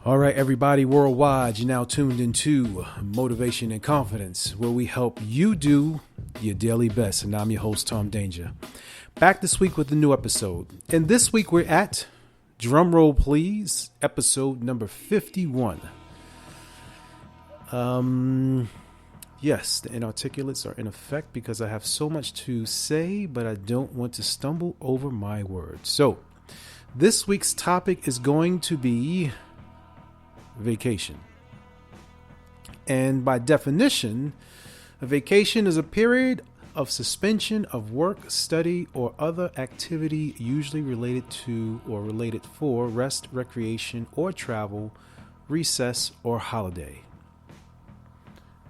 All right, everybody worldwide, you're now tuned into Motivation and Confidence, where we help you do your daily best. And I'm your host, Tom Danger. Back this week with a new episode. And this week we're at, drum roll please, episode number 51. Yes, the inarticulates are in effect because I have so much to say, but I don't want to stumble over my words. So, this week's topic is going to be vacation. And by definition, a vacation is a period of suspension of work, study, or other activity usually related to or related for rest, recreation, or travel, recess, or holiday.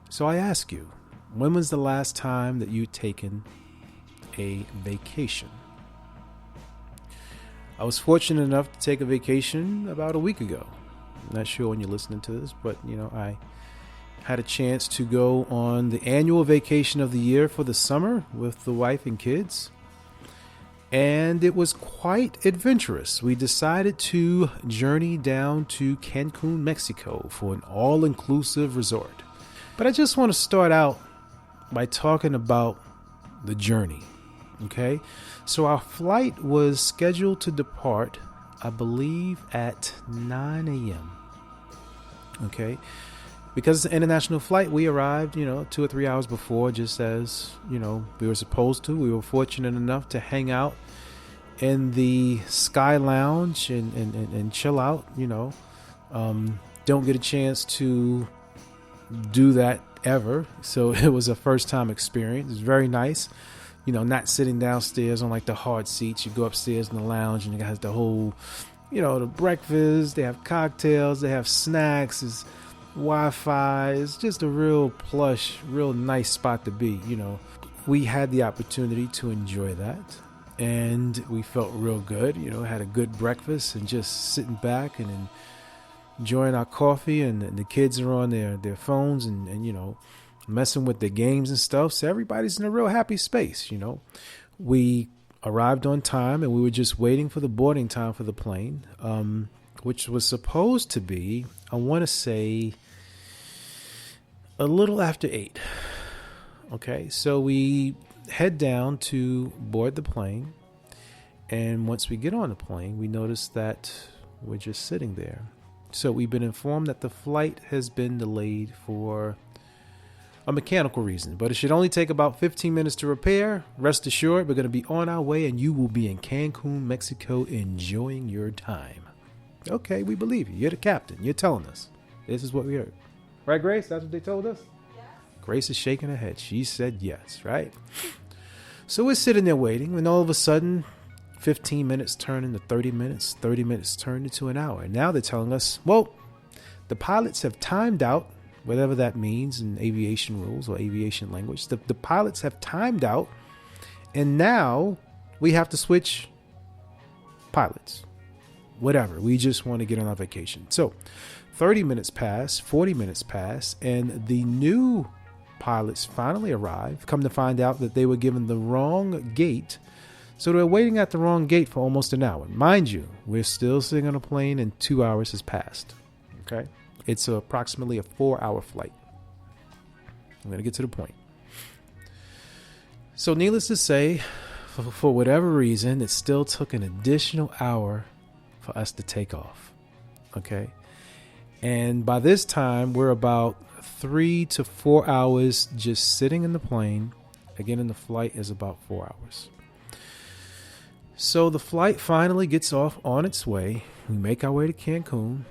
So I ask you, when was the last time that you'd taken a vacation? I was fortunate enough to take a vacation about a week ago. I'm not sure when you're listening to this, but I had a chance to go on the annual vacation of the year for the summer with the wife and kids. And it was quite adventurous. We decided to journey down to Cancun, Mexico for an all-inclusive resort. But I just want to start out by talking about the journey. Okay? So our flight was scheduled to depart, I believe, at 9 a.m. Okay. Because it's an international flight, we arrived, 2 or 3 hours before, just as, we were supposed to. We were fortunate enough to hang out in the Sky Lounge and chill out, Don't get a chance to do that ever. So it was a first time experience. It was very nice. Not sitting downstairs on like the hard seats. You go upstairs in the lounge and you got the whole, the breakfast. They have cocktails. They have snacks. It's Wi-Fi. It's just a real plush, real nice spot to be. We had the opportunity to enjoy that. And we felt real good. Had a good breakfast and just sitting back and enjoying our coffee. And the kids are on their phones and messing with the games and stuff. So everybody's in a real happy space, We arrived on time and we were just waiting for the boarding time for the plane, which was supposed to be, I want to say, a little after 8. Okay, so we head down to board the plane. And once we get on the plane, we notice that we're just sitting there. So we've been informed that the flight has been delayed for a mechanical reason, but it should only take about 15 minutes to repair. Rest assured, we're going to be on our way and you will be in Cancun, Mexico, enjoying your time. Okay, we believe you. You're the captain. You're telling us. This is what we heard. Right, Grace? That's what they told us? Yes. Grace is shaking her head. She said yes, right? So we're sitting there waiting, and all of a sudden, 15 minutes turn into 30 minutes. 30 minutes turn into an hour. And now they're telling us, well, the pilots have timed out, whatever that means in aviation rules or aviation language. The pilots have timed out, and now we have to switch pilots. Whatever. We just want to get on our vacation. So 30 minutes pass, 40 minutes pass, and the new pilots finally arrive. Come to find out that they were given the wrong gate. So they're waiting at the wrong gate for almost an hour. Mind you, we're still sitting on a plane and 2 hours has passed. Okay. It's approximately a 4-hour flight. I'm going to get to the point. So needless to say, for whatever reason, it still took an additional hour for us to take off. Okay. And by this time, we're about 3 to 4 hours just sitting in the plane. Again, in the flight is about 4 hours. So the flight finally gets off on its way. We make our way to Cancun.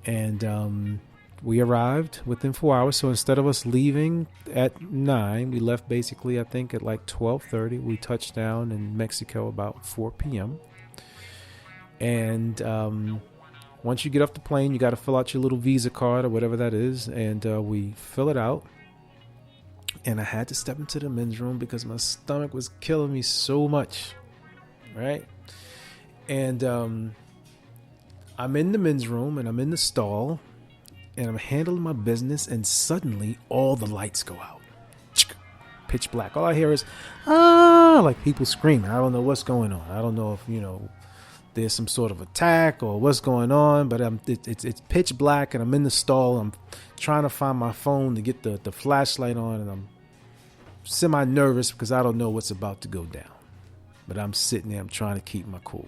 And we arrived within 4 hours. So instead of us leaving at 9, we left basically, I think, at like 12:30. We touched down in Mexico about 4 p.m. And once you get off the plane, you got to fill out your little Visa card or whatever that is. And we fill it out. And I had to step into the men's room because my stomach was killing me so much. Right? And I'm in the men's room and I'm in the stall and I'm handling my business, and suddenly all the lights go out. Pitch black. All I hear is, like people screaming. I don't know what's going on. I don't know if, there's some sort of attack or what's going on. But it's pitch black and I'm in the stall. I'm trying to find my phone to get the flashlight on, and I'm semi-nervous because I don't know what's about to go down. But I'm sitting there, I'm trying to keep my cool.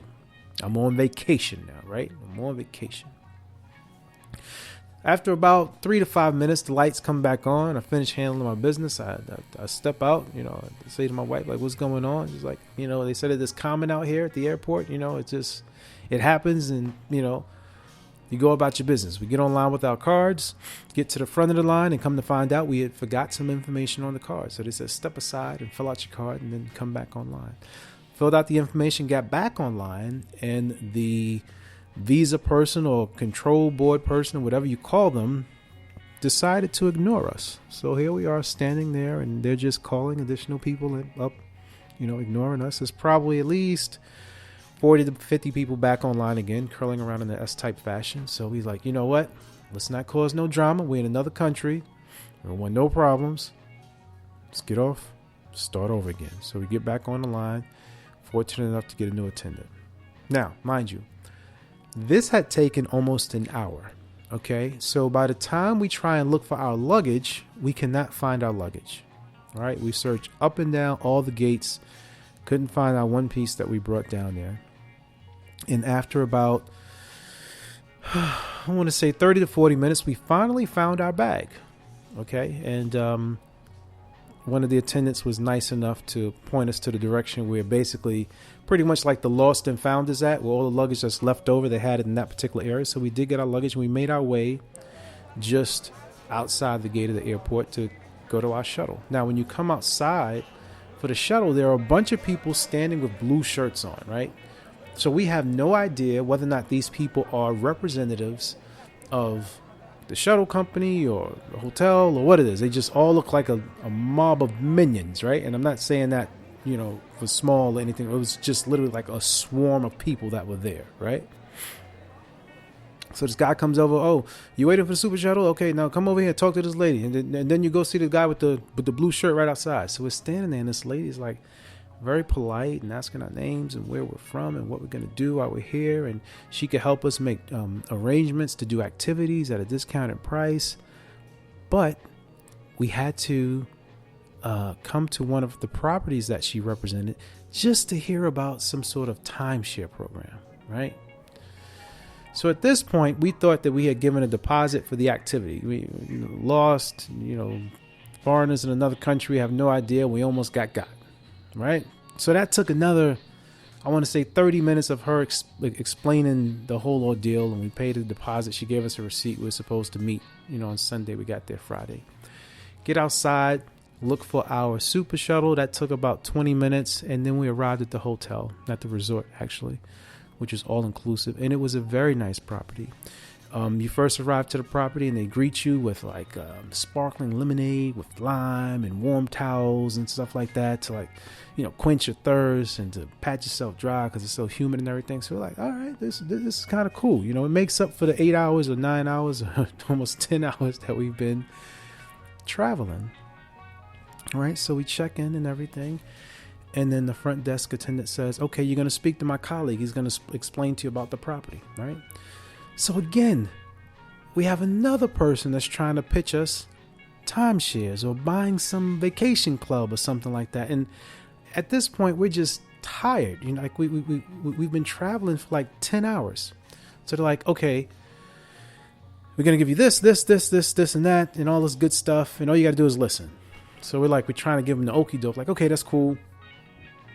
I'm on vacation now, right? I'm on vacation. After about 3 to 5 minutes, the lights come back on. I finish handling my business. I step out, I say to my wife, like, what's going on? She's like, they said it's common out here at the airport. It happens, and, you go about your business. We get online with our cards, get to the front of the line, and come to find out we had forgot some information on the card. So they said, step aside and fill out your card and then come back online. Filled out the information, got back online, and the Visa person or control board person or whatever you call them decided to ignore us. So here we are standing there, and they're just calling additional people up, ignoring us. There's probably at least 40 to 50 people back online again, curling around in the S-type fashion. So he's like, you know what? Let's not cause no drama. We're in another country. We want no problems. Let's get off, start over again. So we get back on the line, fortunate enough to get a new attendant. Now, mind you, this had taken almost an hour. Okay, so by the time we try and look for our luggage, we cannot find our luggage. All right, we searched up and down all the gates, couldn't find our one piece that we brought down there. And after about, I want to say 30 to 40 minutes, we finally found our bag. Okay, and one of the attendants was nice enough to point us to the direction where basically pretty much like the lost and found is at, where all the luggage that's left over, they had it in that particular area. So we did get our luggage, and we made our way just outside the gate of the airport to go to our shuttle. Now, when you come outside for the shuttle, there are a bunch of people standing with blue shirts on, right? So we have no idea whether or not these people are representatives of the shuttle company or the hotel or what it is. They just all look like a mob of minions, right? And I'm not saying that, for small or anything. It was just literally like a swarm of people that were there, right? So this guy comes over. Oh, you waiting for the super shuttle? Okay, now come over here and talk to this lady. And then you go see the guy with the blue shirt right outside. So we're standing there, and this lady's like very polite and asking our names and where we're from and what we're going to do while we're here. And she could help us make arrangements to do activities at a discounted price. But we had to come to one of the properties that she represented just to hear about some sort of timeshare program, right? So at this point, we thought that we had given a deposit for the activity. We lost, foreigners in another country have no idea. We almost got, right? So that took another, I want to say 30 minutes of her explaining the whole ordeal, and we paid a deposit. She gave us a receipt. We were supposed to meet, on Sunday. We got there Friday. Get outside, look for our super shuttle. That took about 20 minutes, and then we arrived at the hotel, at the resort actually, which is all inclusive, and it was a very nice property. You first arrive to the property, and they greet you with like sparkling lemonade with lime and warm towels and stuff like that to quench your thirst and to pat yourself dry because it's so humid and everything. So we're like, all right, this is kind of cool. It makes up for the 8 hours or 9 hours or almost 10 hours that we've been traveling. All right, so we check in and everything. And then the front desk attendant says, okay, you're going to speak to my colleague. He's going to explain to you about the property, right? So again, we have another person that's trying to pitch us timeshares or buying some vacation club or something like that. And at this point, we're just tired. We've been traveling for like 10 hours. So they're like, okay, we're going to give you this, and that, and all this good stuff. And all you got to do is listen. So we're trying to give them the okie doke. Like, okay, that's cool.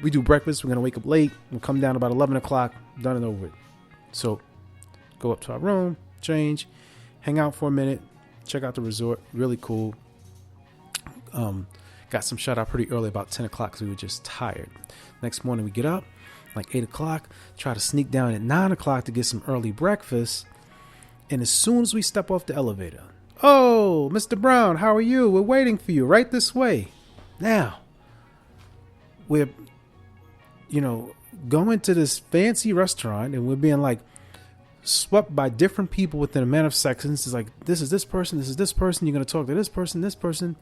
We do breakfast. We're going to wake up late. We'll come down about 11 o'clock. Done and over with. So go up to our room, change, hang out for a minute, check out the resort. Really cool. Got some shut out pretty early, about 10 o'clock, because we were just tired. Next morning we get up, like 8 o'clock, try to sneak down at 9 o'clock to get some early breakfast. And as soon as we step off the elevator, oh, Mr. Brown, how are you? We're waiting for you right this way. Now, we're going to this fancy restaurant, and we're being swept by different people within a matter of seconds. It's like, this is this person, this is this person. You're going to talk to this person.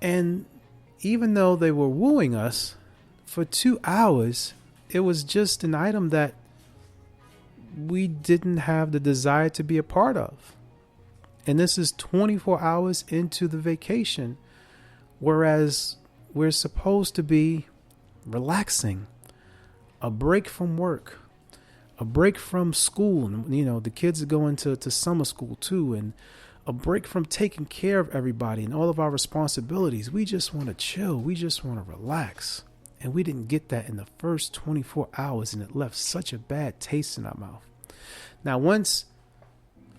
And even though they were wooing us for 2 hours, it was just an item that we didn't have the desire to be a part of. And this is 24 hours into the vacation, whereas we're supposed to be relaxing, a break from work, a break from school. And, you know, the kids are going to summer school too, and a break from taking care of everybody and all of our responsibilities. We just want to chill. We just want to relax. And we didn't get that in the first 24 hours, and it left such a bad taste in our mouth. Now, once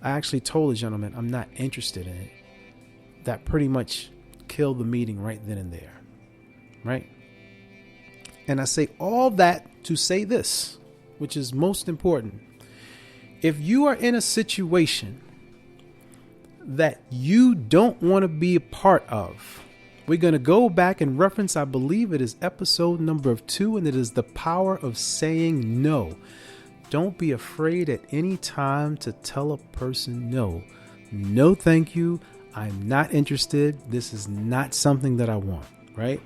I actually told the gentleman I'm not interested in it, that pretty much killed the meeting right then and there. Right? And I say all that to say this, which is most important. If you are in a situation that you don't want to be a part of, we're going to go back and reference, I believe it is episode number 2, and it is the power of saying no. Don't be afraid at any time to tell a person no. No, thank you. I'm not interested. This is not something that I want, right?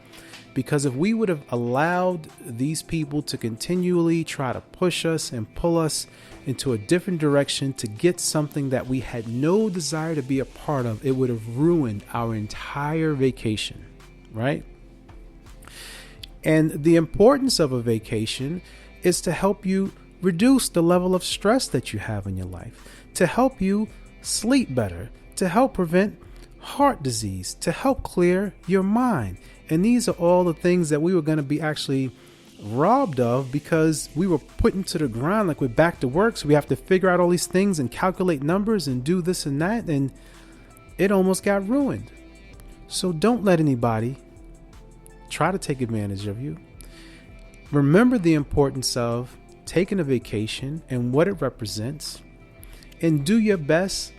Because if we would have allowed these people to continually try to push us and pull us into a different direction to get something that we had no desire to be a part of, it would have ruined our entire vacation, right? And the importance of a vacation is to help you reduce the level of stress that you have in your life, to help you sleep better, to help prevent heart disease, to help clear your mind. And these are all the things that we were going to be actually robbed of because we were put into the ground like we're back to work. So we have to figure out all these things and calculate numbers and do this and that. And it almost got ruined. So don't let anybody try to take advantage of you. Remember the importance of taking a vacation and what it represents, and do your best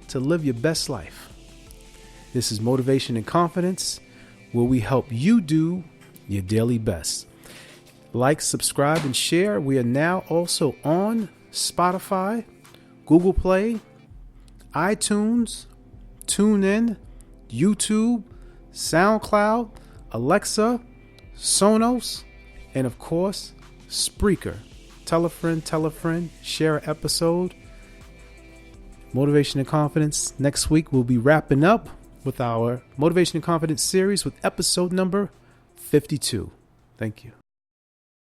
to live your best life. This is Motivation and Confidence, where we help you do your daily best. Like, subscribe, and share. We are now also on Spotify, Google Play, iTunes, TuneIn, YouTube, SoundCloud, Alexa, Sonos, and of course, Spreaker. Tell a friend, share an episode. Motivation and Confidence. Next week, we'll be wrapping up with our Motivation and Confidence series with episode number 52. Thank you.